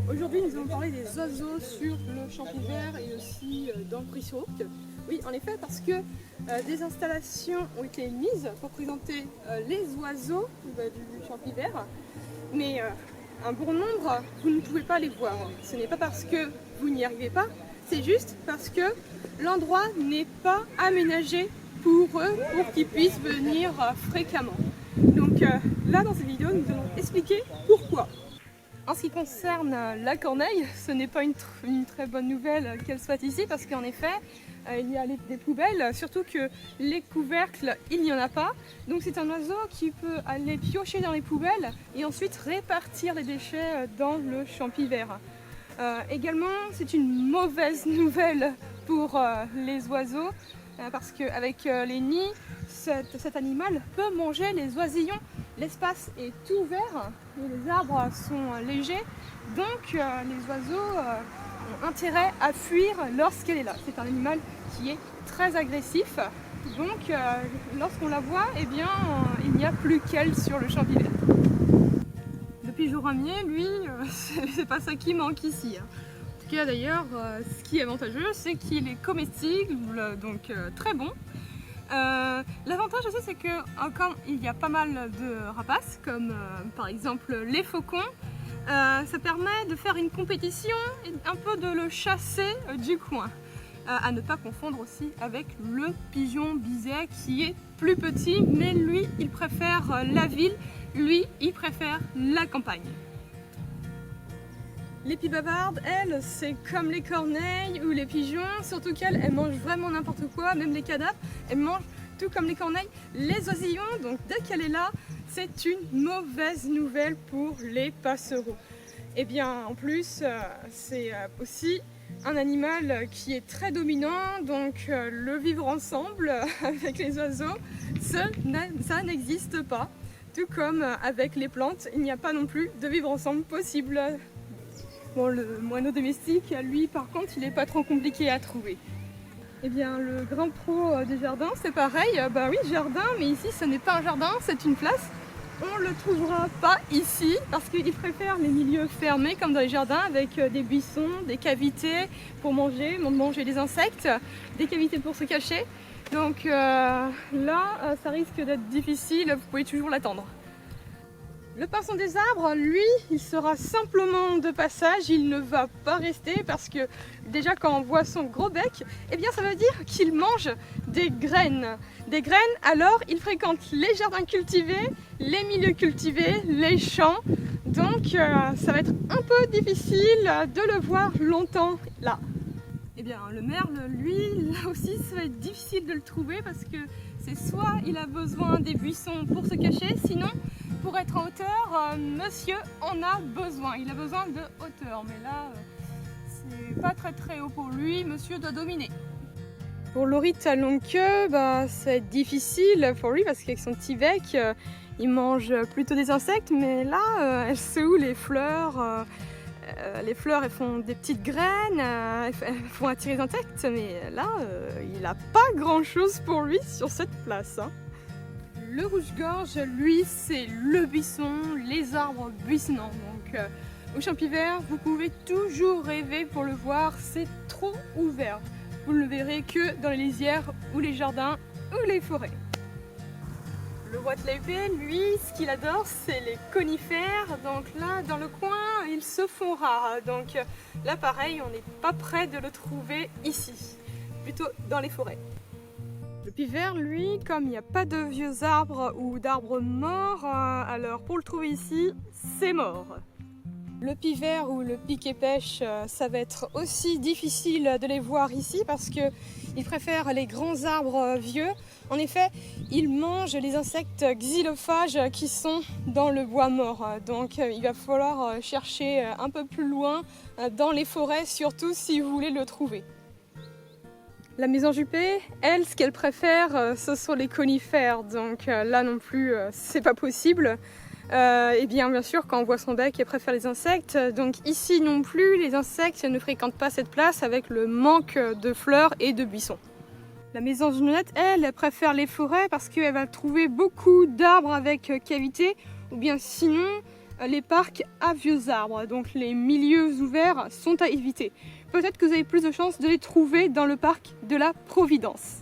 Aujourd'hui, nous allons parler des oiseaux sur le Champivert et aussi dans le ruisseau. Oui, en effet, parce que des installations ont été mises pour présenter les oiseaux du Champivert, mais un bon nombre, vous ne pouvez pas les voir. Ce n'est pas parce que vous n'y arrivez pas, c'est juste parce que l'endroit n'est pas aménagé pour eux, pour qu'ils puissent venir fréquemment. Donc là, dans cette vidéo, nous allons expliquer pourquoi. En ce qui concerne la corneille, ce n'est pas une très bonne nouvelle qu'elle soit ici parce qu'en effet, il y a des poubelles, surtout que les couvercles, il n'y en a pas. Donc c'est un oiseau qui peut aller piocher dans les poubelles et ensuite répartir les déchets dans le Champivert. Également, c'est une mauvaise nouvelle pour les oiseaux parce qu'avec les nids, cet animal peut manger les oisillons. L'espace est ouvert et les arbres sont légers, donc les oiseaux ont intérêt à fuir lorsqu'elle est là. C'est un animal qui est très agressif, donc lorsqu'on la voit, eh bien, il n'y a plus qu'elle sur le Champivert. Le pigeon ramier, lui, c'est pas ça qui manque ici. En tout cas d'ailleurs, ce qui est avantageux, c'est qu'il est comestible, donc très bon. L'avantage aussi, c'est que comme il y a pas mal de rapaces, comme par exemple les faucons, ça permet de faire une compétition et un peu de le chasser du coin. À ne pas confondre aussi avec le pigeon biset qui est plus petit, mais lui il préfère la ville, lui il préfère la campagne. L'épibavarde, elle, c'est comme les corneilles ou les pigeons, surtout qu'elle, elle mange vraiment n'importe quoi, même les cadavres, elle mange tout comme les corneilles. Les oisillons, donc dès qu'elle est là, c'est une mauvaise nouvelle pour les passereaux. Et bien en plus, c'est aussi un animal qui est très dominant, donc le vivre ensemble avec les oiseaux, ça n'existe pas. Tout comme avec les plantes, il n'y a pas non plus de vivre ensemble possible. Bon, le moineau domestique, lui, par contre, il n'est pas trop compliqué à trouver. Eh bien, le grand pro des jardins, c'est pareil. Bah oui, jardin, mais ici, ce n'est pas un jardin, c'est une place. On ne le trouvera pas ici, parce qu'il préfère les milieux fermés, comme dans les jardins, avec des buissons, des cavités pour manger des insectes, des cavités pour se cacher. Donc là, ça risque d'être difficile, vous pouvez toujours l'attendre. Le pinson des arbres, lui, il sera simplement de passage, il ne va pas rester parce que déjà quand on voit son gros bec, eh bien ça veut dire qu'il mange des graines. Des graines, alors il fréquente les jardins cultivés, les milieux cultivés, les champs. Donc ça va être un peu difficile de le voir longtemps là. Eh bien le merle, lui, là aussi ça va être difficile de le trouver parce que c'est soit il a besoin des buissons pour se cacher, sinon pour être en hauteur, monsieur en a besoin. Il a besoin de hauteur, mais là, c'est pas très haut pour lui. Monsieur doit dominer. Pour l'orite à longue queue, ça va être difficile pour lui parce qu'avec son petit bec, il mange plutôt des insectes. Mais là, elle sait où les fleurs. Les fleurs, elles font des petites graines, elles font attirer les insectes. Mais là, il n'a pas grand-chose pour lui sur cette place. Le rouge-gorge, lui, c'est le buisson, les arbres buissonnants. Donc au Champivert, vous pouvez toujours rêver pour le voir, c'est trop ouvert. Vous ne le verrez que dans les lisières ou les jardins ou les forêts. Le Watelépé, lui, ce qu'il adore, c'est les conifères. Donc là, dans le coin, ils se font rares. Donc là, pareil, on n'est pas près de le trouver ici, plutôt dans les forêts. Le pivert, lui, comme il n'y a pas de vieux arbres ou d'arbres morts, alors pour le trouver ici, c'est mort. Le pivert ou le piquet-pêche, ça va être aussi difficile de les voir ici parce qu'ils préfèrent les grands arbres vieux. En effet, ils mangent les insectes xylophages qui sont dans le bois mort. Donc il va falloir chercher un peu plus loin dans les forêts, surtout si vous voulez le trouver. La mésanjupée, elle, ce qu'elle préfère, ce sont les conifères, donc là non plus, c'est pas possible. Et bien sûr, quand on voit son bec, elle préfère les insectes, donc ici non plus, les insectes ne fréquentent pas cette place avec le manque de fleurs et de buissons. La mésange lunette, elle préfère les forêts parce qu'elle va trouver beaucoup d'arbres avec cavité, ou bien sinon les parcs à vieux arbres. Donc les milieux ouverts sont à éviter. Peut-être que vous avez plus de chances de les trouver dans le parc de la Providence.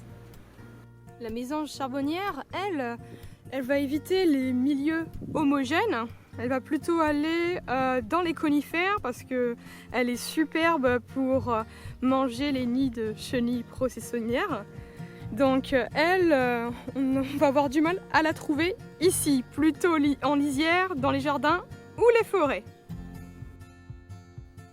La mésange charbonnière, elle va éviter les milieux homogènes. Elle va plutôt aller dans les conifères parce qu'elle est superbe pour manger les nids de chenilles processonnières. Donc on va avoir du mal à la trouver ici, plutôt en lisière, dans les jardins ou les forêts.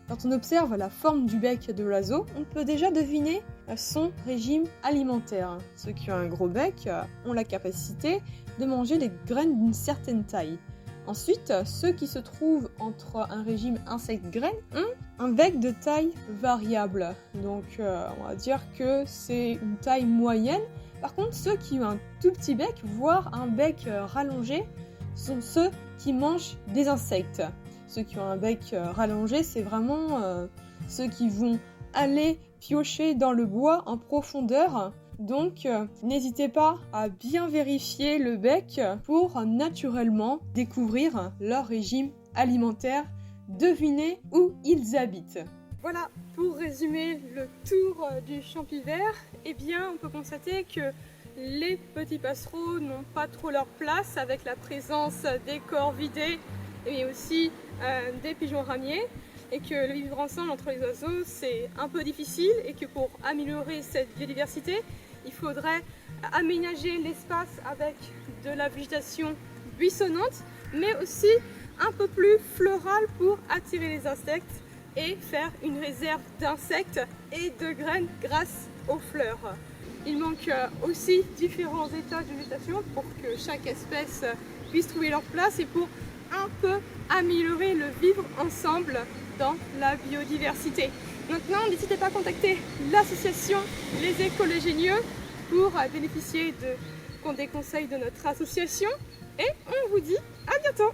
Quand on observe la forme du bec de l'oiseau, on peut déjà deviner son régime alimentaire. Ceux qui ont un gros bec ont la capacité de manger des graines d'une certaine taille. Ensuite, ceux qui se trouvent entre un régime insecte-graines ont un bec de taille variable. Donc on va dire que c'est une taille moyenne. Par contre, ceux qui ont un tout petit bec, voire un bec rallongé, sont ceux qui mangent des insectes. Ceux qui ont un bec rallongé, c'est vraiment ceux qui vont aller piocher dans le bois en profondeur. Donc, n'hésitez pas à bien vérifier le bec pour naturellement découvrir leur régime alimentaire, deviner où ils habitent. Voilà, pour résumer le tour du Champivert, eh bien, on peut constater que les petits passereaux n'ont pas trop leur place avec la présence des corvidés et aussi des pigeons ramiers, et que le vivre ensemble entre les oiseaux c'est un peu difficile, et que pour améliorer cette biodiversité, il faudrait aménager l'espace avec de la végétation buissonnante, mais aussi un peu plus florale pour attirer les insectes et faire une réserve d'insectes et de graines grâce aux fleurs. Il manque aussi différents états de végétation pour que chaque espèce puisse trouver leur place et pour un peu améliorer le vivre ensemble dans la biodiversité. Maintenant, n'hésitez pas à contacter l'association Les Écolégénieux pour bénéficier des conseils de notre association, et on vous dit à bientôt.